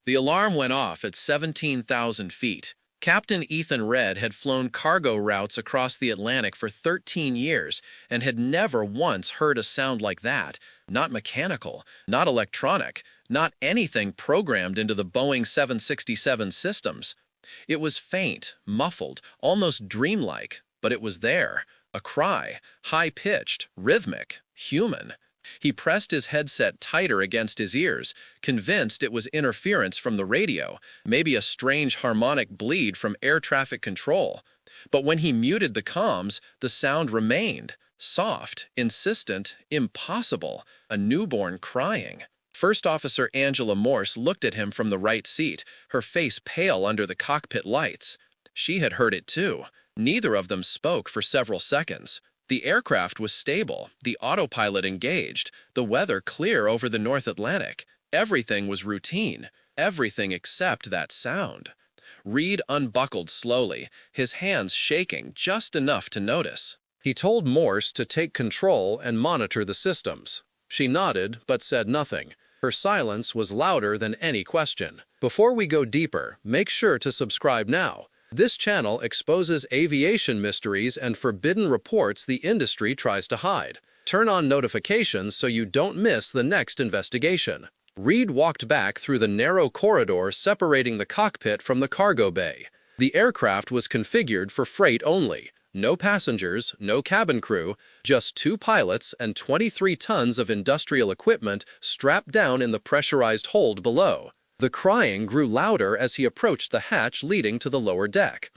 The alarm went off at 17,000 feet. Captain Ethan Red had flown cargo routes across the Atlantic for 13 years and had never once heard a sound like that. Not mechanical, not electronic, not anything programmed into the Boeing 767 systems. It was faint, muffled, almost dreamlike, but it was there. A cry, high-pitched, rhythmic, human. He pressed his headset tighter against his ears, convinced it was interference from the radio, maybe a strange harmonic bleed from air traffic control. But when he muted the comms, the sound remained, soft, insistent, impossible, a newborn crying. First Officer Angela Morse looked at him from the right seat, her face pale under the cockpit lights. She had heard it too. Neither of them spoke for several seconds. The aircraft was stable, the autopilot engaged, the weather clear over the North Atlantic. Everything was routine, everything except that sound. Reed unbuckled slowly, his hands shaking just enough to notice. He told Morse to take control and monitor the systems. She nodded but said nothing. Her silence was louder than any question. Before we go deeper, make sure to subscribe now. This channel exposes aviation mysteries and forbidden reports the industry tries to hide. Turn on notifications so you don't miss the next investigation. Reed walked back through the narrow corridor separating the cockpit from the cargo bay. The aircraft was configured for freight only. No passengers, no cabin crew, just 2 pilots and 23 tons of industrial equipment strapped down in the pressurized hold below. The crying grew louder as he approached the hatch leading to the lower deck.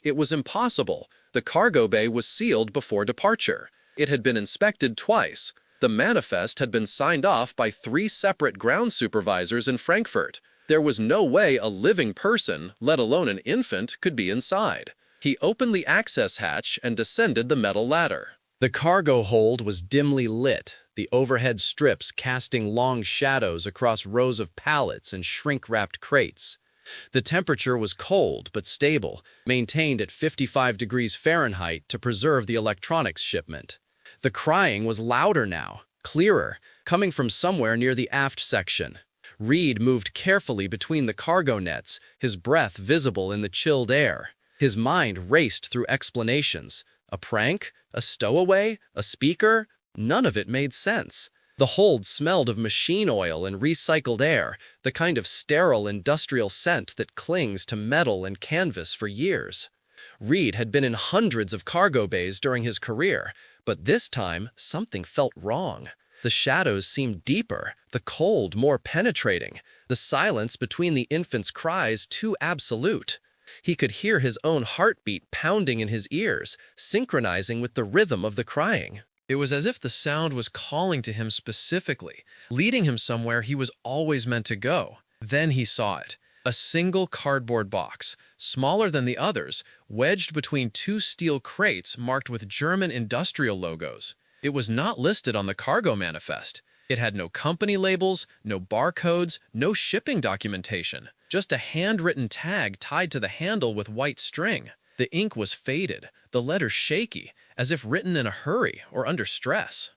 It was impossible. The cargo bay was sealed before departure. It had been inspected twice. The manifest had been signed off by 3 separate ground supervisors in Frankfurt. There was no way a living person, let alone an infant, could be inside. He opened the access hatch and descended the metal ladder. The cargo hold was dimly lit, the overhead strips casting long shadows across rows of pallets and shrink-wrapped crates. The temperature was cold but stable, maintained at 55 degrees Fahrenheit to preserve the electronics shipment. The crying was louder now, clearer, coming from somewhere near the aft section. Reed moved carefully between the cargo nets, his breath visible in the chilled air. His mind raced through explanations. A prank? A stowaway? A speaker? None of it made sense. The hold smelled of machine oil and recycled air, the kind of sterile industrial scent that clings to metal and canvas for years. Reed had been in hundreds of cargo bays during his career, but this time something felt wrong. The shadows seemed deeper, the cold more penetrating, the silence between the infant's cries too absolute. He could hear his own heartbeat pounding in his ears, synchronizing with the rhythm of the crying. It was as if the sound was calling to him specifically, leading him somewhere he was always meant to go. Then he saw it. A single cardboard box, smaller than the others, wedged between 2 steel crates marked with German industrial logos. It was not listed on the cargo manifest. It had no company labels, no barcodes, no shipping documentation. Just a handwritten tag tied to the handle with white string. The ink was faded, the letters shaky, as if written in a hurry or under stress.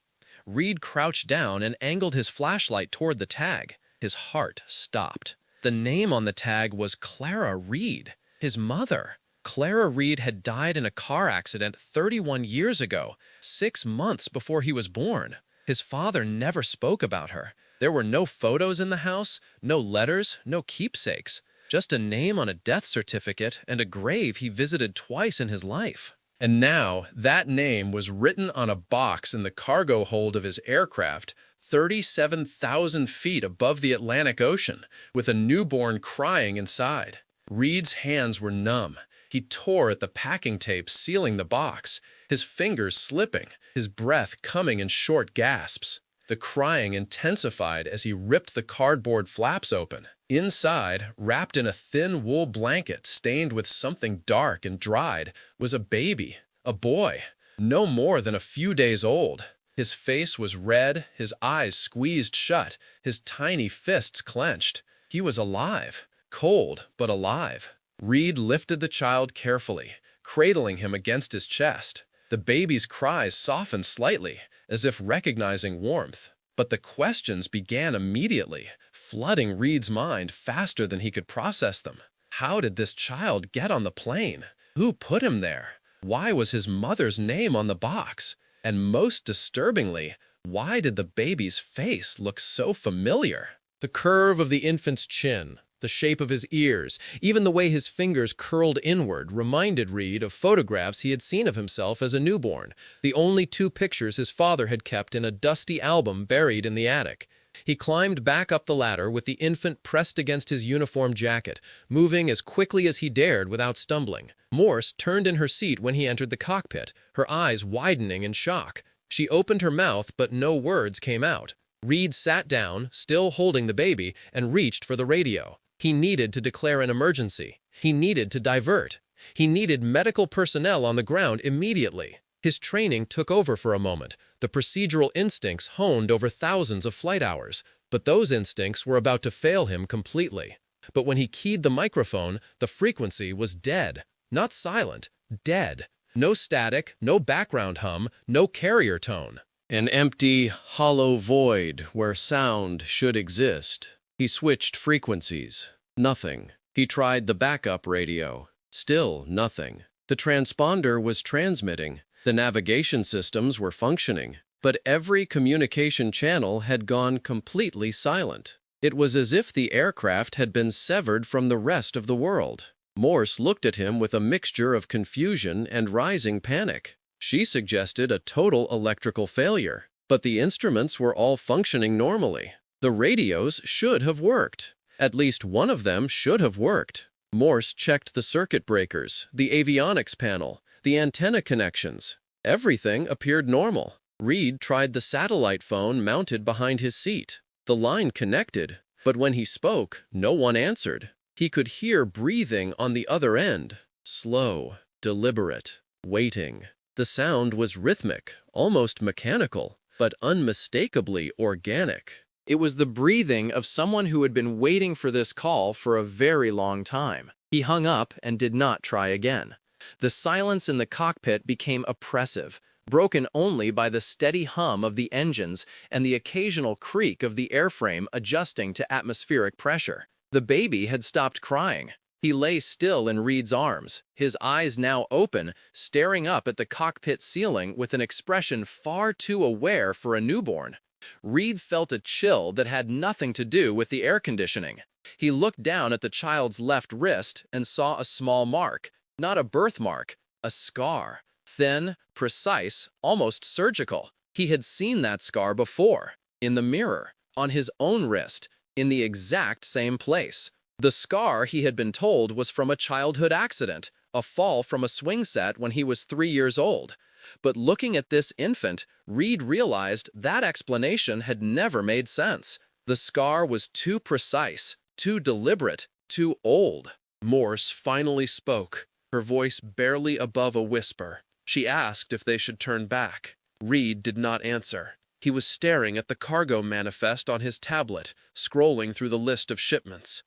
Reed crouched down and angled his flashlight toward the tag. His heart stopped. The name on the tag was Clara Reed, his mother. Clara Reed had died in a car accident 31 years ago, 6 months before he was born. His father never spoke about her. There were no photos in the house, no letters, no keepsakes, just a name on a death certificate and a grave he visited twice in his life. And now, that name was written on a box in the cargo hold of his aircraft, 37,000 feet above the Atlantic Ocean, with a newborn crying inside. Reed's hands were numb. He tore at the packing tape sealing the box, his fingers slipping, his breath coming in short gasps. The crying intensified as he ripped the cardboard flaps open. Inside, wrapped in a thin wool blanket stained with something dark and dried, was a baby, a boy, no more than a few days old. His face was red, his eyes squeezed shut, his tiny fists clenched. He was alive, cold but alive. Reed lifted the child carefully, cradling him against his chest. The baby's cries softened slightly, as if recognizing warmth. But the questions began immediately. flooding Reed's mind faster than he could process them. How did this child get on the plane? Who put him there? Why was his mother's name on the box? And most disturbingly, why did the baby's face look so familiar? The curve of the infant's chin, the shape of his ears, even the way his fingers curled inward reminded Reed of photographs he had seen of himself as a newborn, the only two pictures his father had kept in a dusty album buried in the attic. He climbed back up the ladder with the infant pressed against his uniform jacket, moving as quickly as he dared without stumbling. Morse turned in her seat when he entered the cockpit, her eyes widening in shock. She opened her mouth, but no words came out. Reed sat down, still holding the baby, and reached for the radio. He needed to declare an emergency. He needed to divert. He needed medical personnel on the ground immediately. His training took over for a moment, the procedural instincts honed over thousands of flight hours, but those instincts were about to fail him completely. But when he keyed the microphone, the frequency was dead. Not silent, dead. No static, no background hum, no carrier tone. An empty, hollow void where sound should exist. He switched frequencies. Nothing. He tried the backup radio. Still nothing. The transponder was transmitting. The navigation systems were functioning. But every communication channel had gone completely silent. It was as if the aircraft had been severed from the rest of the world. Morse looked at him with a mixture of confusion and rising panic. She suggested a total electrical failure, but the instruments were all functioning normally. The radios should have worked. At least one of them should have worked. Morse checked the circuit breakers, the avionics panel, the antenna connections. Everything appeared normal. Reed tried the satellite phone mounted behind his seat. The line connected, but when he spoke, no one answered. He could hear breathing on the other end. Slow, deliberate, waiting. The sound was rhythmic, almost mechanical, but unmistakably organic. It was the breathing of someone who had been waiting for this call for a very long time. He hung up and did not try again. The silence in the cockpit became oppressive, broken only by the steady hum of the engines and the occasional creak of the airframe adjusting to atmospheric pressure. The baby had stopped crying. He lay still in Reed's arms, his eyes now open, staring up at the cockpit ceiling with an expression far too aware for a newborn. Reed felt a chill that had nothing to do with the air conditioning. He looked down at the child's left wrist and saw a small mark, not a birthmark, a scar. Thin, precise, almost surgical. He had seen that scar before, in the mirror, on his own wrist, in the exact same place. The scar, he had been told, was from a childhood accident, a fall from a swing set when he was 3 years old. But looking at this infant, Reed realized that explanation had never made sense. The scar was too precise, too deliberate, too old. Morse finally spoke, her voice barely above a whisper. She asked if they should turn back. Reed did not answer. He was staring at the cargo manifest on his tablet, scrolling through the list of shipments.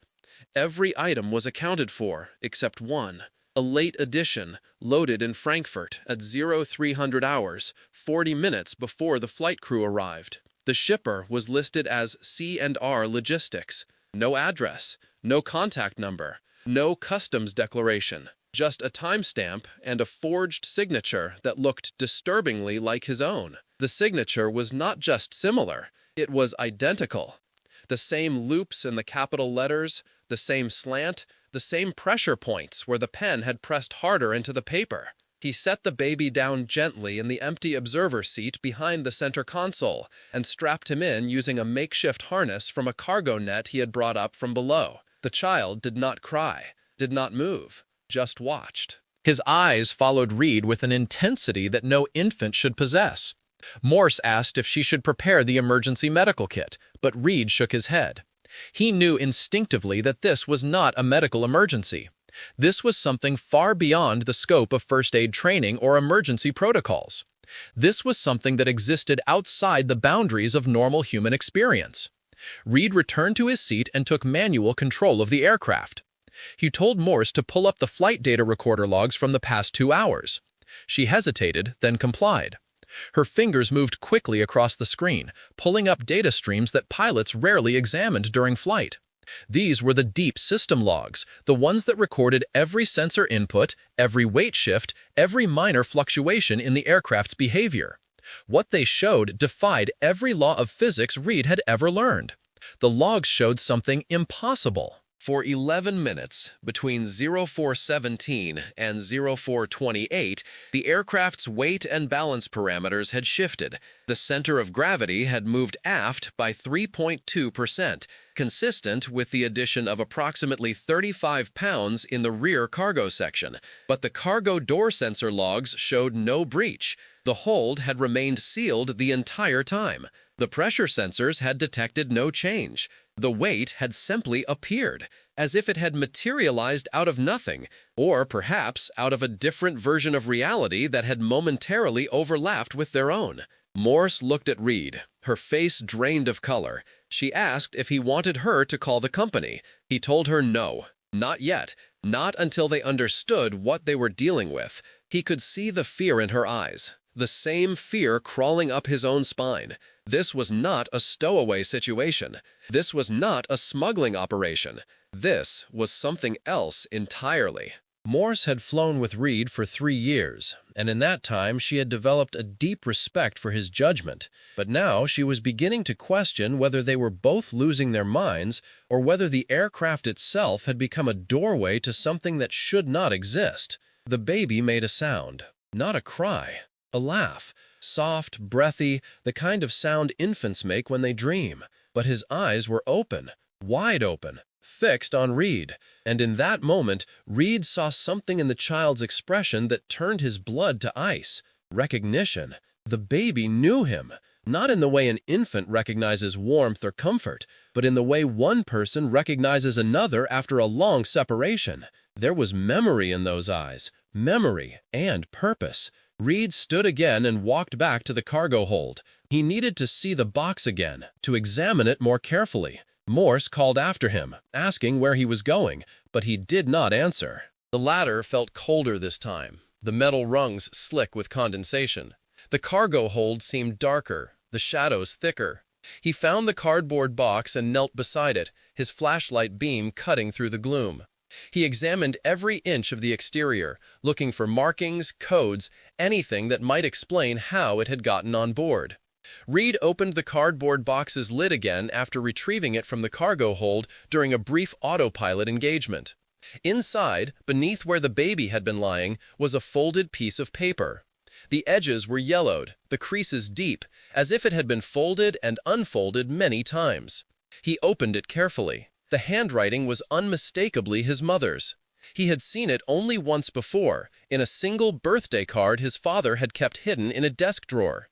Every item was accounted for, except one. A late edition, loaded in Frankfurt at 0300 hours, 40 minutes before the flight crew arrived. The shipper was listed as C&R Logistics. No address, no contact number, no customs declaration. Just a timestamp and a forged signature that looked disturbingly like his own. The signature was not just similar, it was identical. The same loops in the capital letters, the same slant, the same pressure points where the pen had pressed harder into the paper. He set the baby down gently in the empty observer seat behind the center console and strapped him in using a makeshift harness from a cargo net he had brought up from below. The child did not cry, did not move, just watched. His eyes followed Reed with an intensity that no infant should possess. Morse asked if she should prepare the emergency medical kit, but Reed shook his head. He knew instinctively that this was not a medical emergency. This was something far beyond the scope of first aid training or emergency protocols. This was something that existed outside the boundaries of normal human experience. Reed returned to his seat and took manual control of the aircraft. He told Morse to pull up the flight data recorder logs from the past 2 hours. She hesitated, then complied. Her fingers moved quickly across the screen, pulling up data streams that pilots rarely examined during flight. These were the deep system logs, the ones that recorded every sensor input, every weight shift, every minor fluctuation in the aircraft's behavior. What they showed defied every law of physics Reed had ever learned. The logs showed something impossible. For 11 minutes, between 0417 and 0428, the aircraft's weight and balance parameters had shifted. The center of gravity had moved aft by 3.2%, consistent with the addition of approximately 35 pounds in the rear cargo section. But the cargo door sensor logs showed no breach. The hold had remained sealed the entire time. The pressure sensors had detected no change. The weight had simply appeared, as if it had materialized out of nothing, or perhaps out of a different version of reality that had momentarily overlapped with their own. Morse looked at Reed, her face drained of color. She asked if he wanted her to call the company. He told her no, not yet, not until they understood what they were dealing with. He could see the fear in her eyes, the same fear crawling up his own spine. This was not a stowaway situation. This was not a smuggling operation. This was something else entirely. Morse had flown with Reed for 3 years, and in that time she had developed a deep respect for his judgment. But now she was beginning to question whether they were both losing their minds or whether the aircraft itself had become a doorway to something that should not exist. The baby made a sound, not a cry, a laugh. Soft, breathy, the kind of sound infants make when they dream. But his eyes were open, wide open, fixed on Reed. And in that moment, Reed saw something in the child's expression that turned his blood to ice. Recognition. The baby knew him. Not in the way an infant recognizes warmth or comfort, but in the way one person recognizes another after a long separation. There was memory in those eyes. Memory and purpose. Reed stood again and walked back to the cargo hold. He needed to see the box again, to examine it more carefully. Morse called after him, asking where he was going, but he did not answer. The ladder felt colder this time, the metal rungs slick with condensation. The cargo hold seemed darker, the shadows thicker. He found the cardboard box and knelt beside it, his flashlight beam cutting through the gloom. He examined every inch of the exterior, looking for markings, codes, anything that might explain how it had gotten on board. Reed opened the cardboard box's lid again after retrieving it from the cargo hold during a brief autopilot engagement. Inside, beneath where the baby had been lying, was a folded piece of paper. The edges were yellowed, the creases deep, as if it had been folded and unfolded many times. He opened it carefully. The handwriting was unmistakably his mother's. He had seen it only once before, in a single birthday card his father had kept hidden in a desk drawer.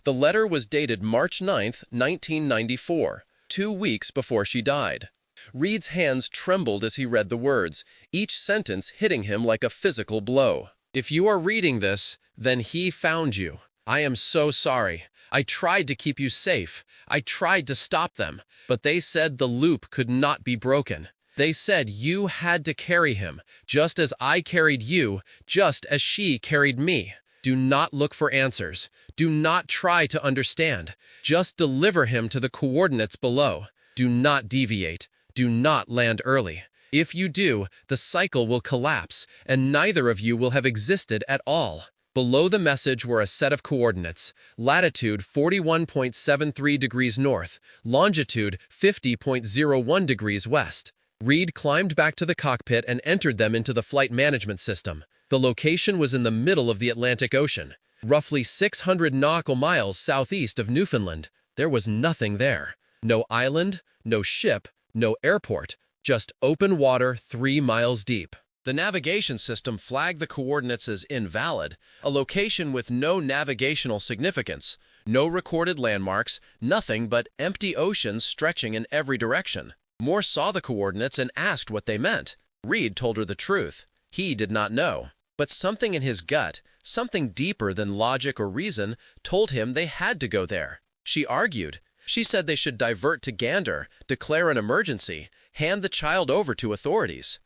The letter was dated March 9, 1994, 2 weeks before she died. Reed's hands trembled as he read the words, each sentence hitting him like a physical blow. If you are reading this, then he found you. I am so sorry. I tried to keep you safe. I tried to stop them, but they said the loop could not be broken. They said you had to carry him, just as I carried you, just as she carried me. Do not look for answers. Do not try to understand. Just deliver him to the coordinates below. Do not deviate. Do not land early. If you do, the cycle will collapse, and neither of you will have existed at all. Below the message were a set of coordinates: latitude 41.73 degrees north, longitude 50.01 degrees west. Reed climbed back to the cockpit and entered them into the flight management system. The location was in the middle of the Atlantic Ocean, roughly 600 nautical miles southeast of Newfoundland. There was nothing there. No island, no ship, no airport, just open water 3 miles deep. The navigation system flagged the coordinates as invalid, a location with no navigational significance, no recorded landmarks, nothing but empty oceans stretching in every direction. Morse saw the coordinates and asked what they meant. Reed told her the truth. He did not know. But something in his gut, something deeper than logic or reason, told him they had to go there. She argued. She said they should divert to Gander, declare an emergency, hand the child over to authorities.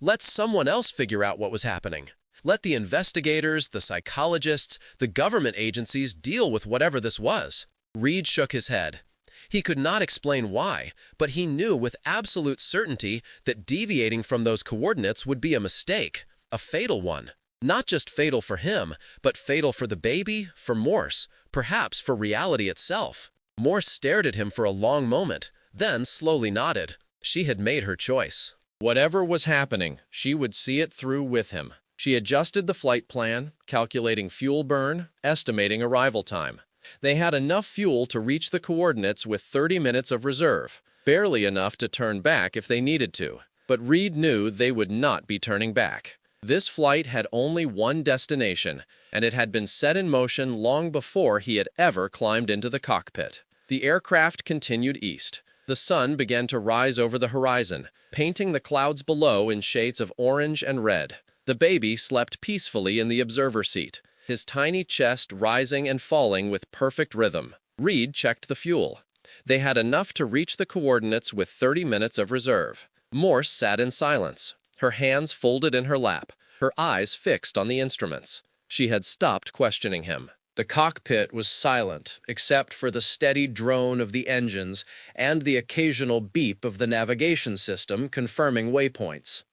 Let someone else figure out what was happening. Let the investigators, the psychologists, the government agencies deal with whatever this was. Reed shook his head. He could not explain why, but he knew with absolute certainty that deviating from those coordinates would be a mistake, a fatal one. Not just fatal for him, but fatal for the baby, for Morse, perhaps for reality itself. Morse stared at him for a long moment, then slowly nodded. She had made her choice. Whatever was happening, she would see it through with him. She adjusted the flight plan, calculating fuel burn, estimating arrival time. They had enough fuel to reach the coordinates with 30 minutes of reserve, barely enough to turn back if they needed to. But Reed knew they would not be turning back. This flight had only one destination, and it had been set in motion long before he had ever climbed into the cockpit. The aircraft continued east. The sun began to rise over the horizon, painting the clouds below in shades of orange and red. The baby slept peacefully in the observer seat, his tiny chest rising and falling with perfect rhythm. Reed checked the fuel. They had enough to reach the coordinates with 30 minutes of reserve. Morse sat in silence, her hands folded in her lap, her eyes fixed on the instruments. She had stopped questioning him. The cockpit was silent, except for the steady drone of the engines and the occasional beep of the navigation system confirming waypoints.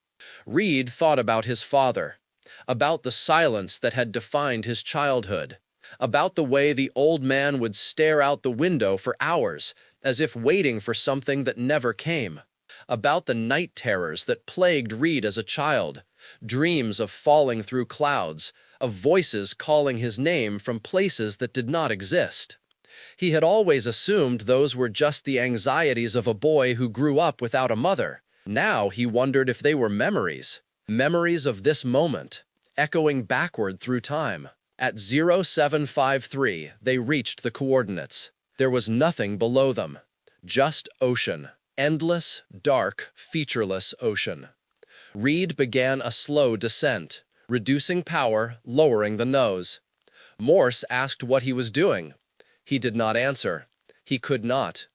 Reed thought about his father, about the silence that had defined his childhood, about the way the old man would stare out the window for hours, as if waiting for something that never came, about the night terrors that plagued Reed as a child, dreams of falling through clouds, of voices calling his name from places that did not exist. He had always assumed those were just the anxieties of a boy who grew up without a mother. Now he wondered if they were memories, memories of this moment, echoing backward through time. At 0753, they reached the coordinates. There was nothing below them, just ocean, endless, dark, featureless ocean. Reed began a slow descent, reducing power, lowering the nose. Morse asked what he was doing. He did not answer. He could not.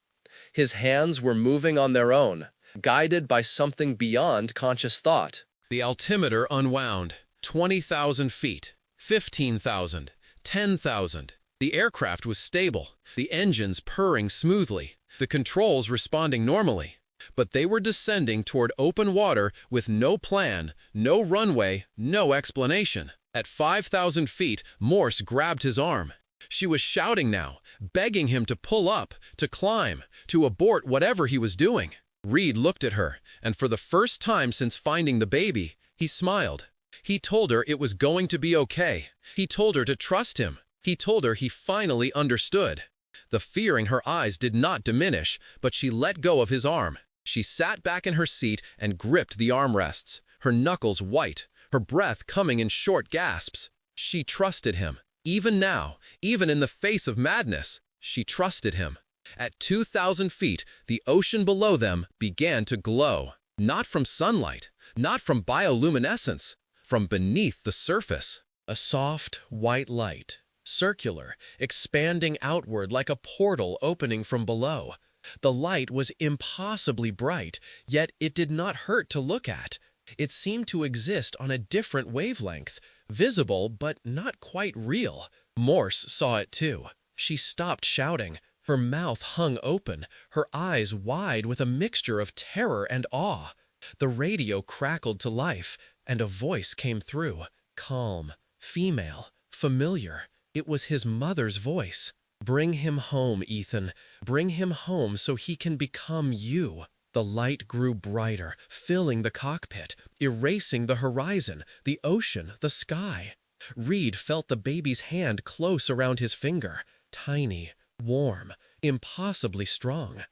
His hands were moving on their own, guided by something beyond conscious thought. The altimeter unwound. 20,000 feet, 15,000, 10,000. The aircraft was stable, the engines purring smoothly, the controls responding normally. But they were descending toward open water with no plan, no runway, no explanation. At 5,000 feet, Morse grabbed his arm. She was shouting now, begging him to pull up, to climb, to abort whatever he was doing. Reed looked at her, and for the first time since finding the baby, he smiled. He told her it was going to be okay. He told her to trust him. He told her he finally understood. The fear in her eyes did not diminish, but she let go of his arm. She sat back in her seat and gripped the armrests, her knuckles white, her breath coming in short gasps. She trusted him. Even now, even in the face of madness, she trusted him. At 2,000 feet, the ocean below them began to glow. Not from sunlight, not from bioluminescence, from beneath the surface. A soft, white light, circular, expanding outward like a portal opening from below. The light was impossibly bright, yet it did not hurt to look at. It seemed to exist on a different wavelength, visible but not quite real. Morse saw it too. She stopped shouting. Her mouth hung open, her eyes wide with a mixture of terror and awe. The radio crackled to life, and a voice came through. Calm, female, familiar. It was his mother's voice. Bring him home, Ethan. Bring him home so he can become you. The light grew brighter, filling the cockpit, erasing the horizon, the ocean, the sky. Reed felt the baby's hand close around his finger, tiny, warm, impossibly strong.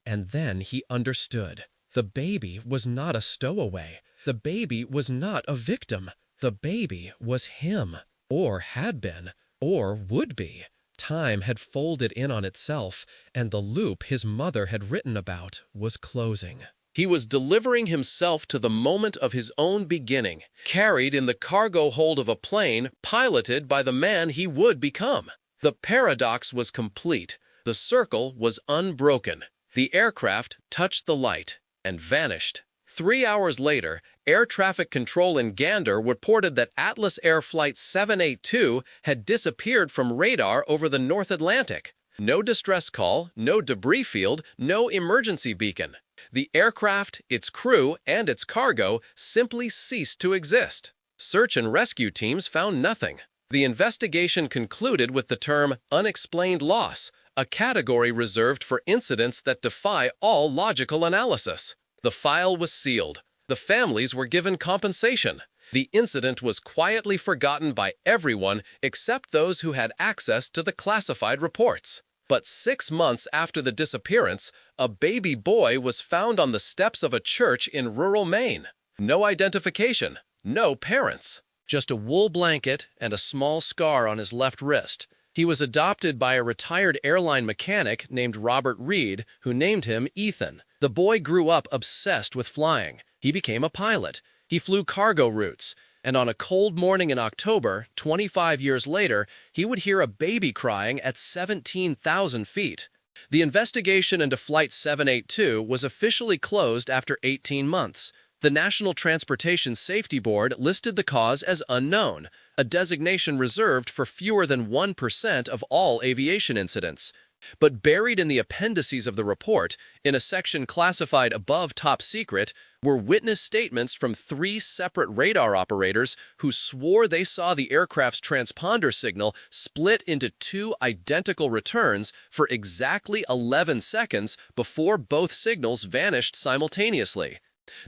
And then he understood. The baby was not a stowaway. The baby was not a victim. The baby was him, or had been, or would be. Time had folded in on itself, and the loop his mother had written about was closing. He was delivering himself to the moment of his own beginning, carried in the cargo hold of a plane piloted by the man he would become. The paradox was complete. The circle was unbroken. The aircraft touched the light and vanished. 3 hours later, air traffic control in Gander reported that Atlas Air Flight 782 had disappeared from radar over the North Atlantic. No distress call, no debris field, no emergency beacon. The aircraft, its crew, and its cargo simply ceased to exist. Search and rescue teams found nothing. The investigation concluded with the term unexplained loss, a category reserved for incidents that defy all logical analysis. The file was sealed. The families were given compensation. The incident was quietly forgotten by everyone except those who had access to the classified reports. But 6 months after the disappearance, a baby boy was found on the steps of a church in rural Maine. No identification, no parents. Just a wool blanket and a small scar on his left wrist. He was adopted by a retired airline mechanic named Robert Reed, who named him Ethan. The boy grew up obsessed with flying. He became a pilot. He flew cargo routes. And on a cold morning in October, 25 years later, he would hear a baby crying at 17,000 feet. The investigation into Flight 782 was officially closed after 18 months. The National Transportation Safety Board listed the cause as unknown, a designation reserved for fewer than 1% of all aviation incidents. But buried in the appendices of the report, in a section classified above top secret, were witness statements from 3 separate radar operators who swore they saw the aircraft's transponder signal split into 2 identical returns for exactly 11 seconds before both signals vanished simultaneously.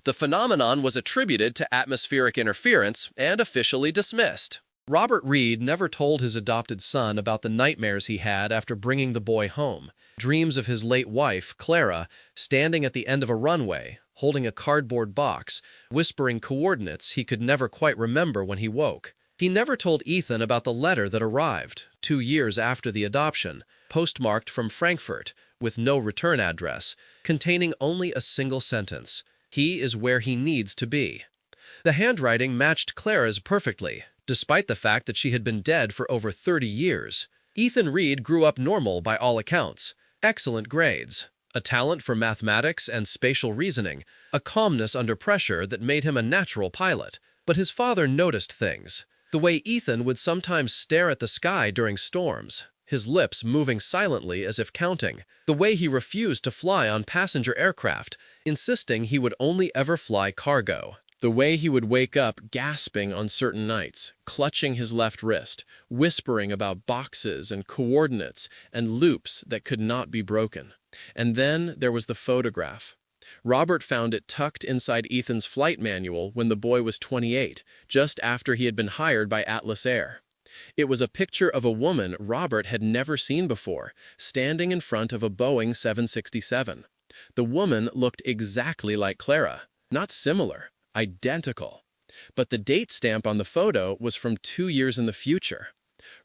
The phenomenon was attributed to atmospheric interference and officially dismissed. Robert Reed never told his adopted son about the nightmares he had after bringing the boy home. Dreams of his late wife, Clara, standing at the end of a runway, holding a cardboard box, whispering coordinates he could never quite remember when he woke. He never told Ethan about the letter that arrived, 2 years after the adoption, postmarked from Frankfurt, with no return address, containing only a single sentence: "He is where he needs to be." The handwriting matched Clara's perfectly, despite the fact that she had been dead for over 30 years. Ethan Reed grew up normal by all accounts. Excellent grades, a talent for mathematics and spatial reasoning, a calmness under pressure that made him a natural pilot. But his father noticed things. The way Ethan would sometimes stare at the sky during storms, his lips moving silently as if counting. The way he refused to fly on passenger aircraft, insisting he would only ever fly cargo. The way he would wake up gasping on certain nights, clutching his left wrist, whispering about boxes and coordinates and loops that could not be broken. And then there was the photograph. Robert found it tucked inside Ethan's flight manual when the boy was 28, just after he had been hired by Atlas Air. It was a picture of a woman Robert had never seen before, standing in front of a Boeing 767. The woman looked exactly like Clara, not similar, identical. But the date stamp on the photo was from 2 years in the future.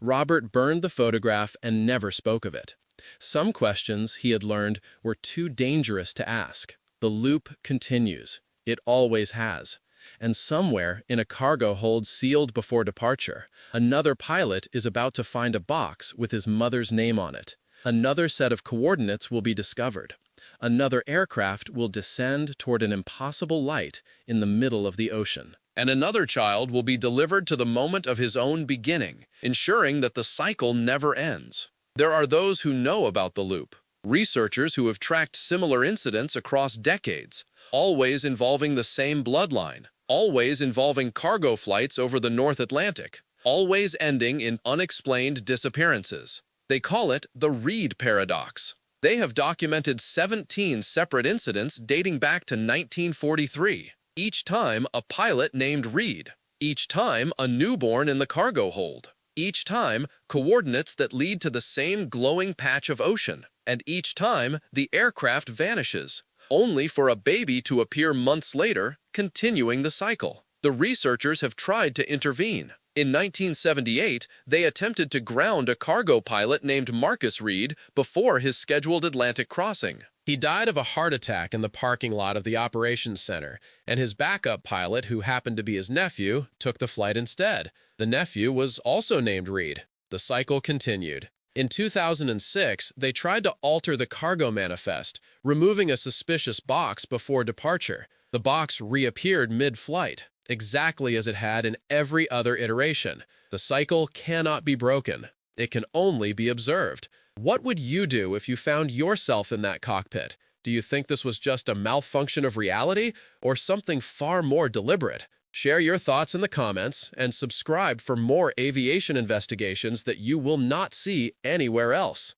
Robert burned the photograph and never spoke of it. Some questions, he had learned, were too dangerous to ask. The loop continues. It always has. And somewhere, in a cargo hold sealed before departure, another pilot is about to find a box with his mother's name on it. Another set of coordinates will be discovered. Another aircraft will descend toward an impossible light in the middle of the ocean. And another child will be delivered to the moment of his own beginning, ensuring that the cycle never ends. There are those who know about the loop, researchers who have tracked similar incidents across decades, always involving the same bloodline, always involving cargo flights over the North Atlantic, always ending in unexplained disappearances. They call it the Reed paradox. They have documented 17 separate incidents dating back to 1943. Each time a pilot named Reed. Each time a newborn in the cargo hold. Each time coordinates that lead to the same glowing patch of ocean. And each time the aircraft vanishes, only for a baby to appear months later, continuing the cycle. The researchers have tried to intervene. In 1978, they attempted to ground a cargo pilot named Marcus Reed before his scheduled Atlantic crossing. He died of a heart attack in the parking lot of the operations center, and his backup pilot, who happened to be his nephew, took the flight instead. The nephew was also named Reed. The cycle continued. In 2006, they tried to alter the cargo manifest, removing a suspicious box before departure. The box reappeared mid-flight, exactly as it had in every other iteration. The cycle cannot be broken. It can only be observed. What would you do if you found yourself in that cockpit? Do you think this was just a malfunction of reality or something far more deliberate? Share your thoughts in the comments and subscribe for more aviation investigations that you will not see anywhere else.